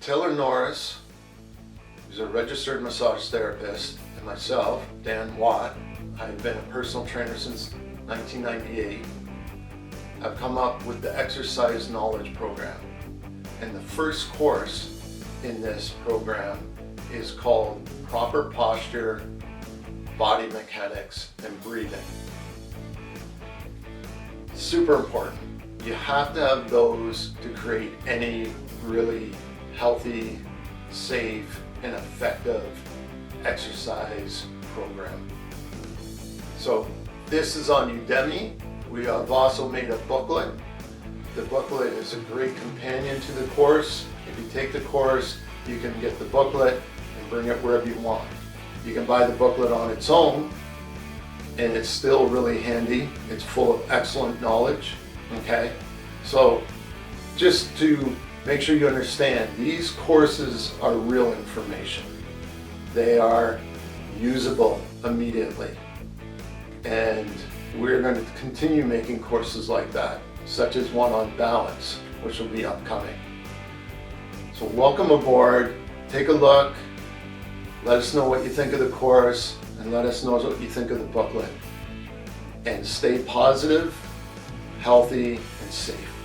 Taylor Norris, who's a registered massage therapist, and myself, Dan Watt. I've been a personal trainer since 1998. I've come up with the Exercise Knowledge Program. And the first course in this program is called Proper Posture, Body Mechanics, and Breathing. Super important. You have to have those to create any really healthy, safe, and effective exercise program. So this is on Udemy. We have also made a booklet. The booklet is a great companion to the course. If you take the course, you can get the booklet and bring it wherever you want. You can buy the booklet on its own, and it's still really handy. It's full of excellent knowledge, okay? So just to make sure you understand, these courses are real information. They are usable immediately. And we're going to continue making courses like that, such as one on balance, which will be upcoming. So welcome aboard, take a look, let us know what you think of the course, and let us know what you think of the booklet. And stay positive, healthy, and safe.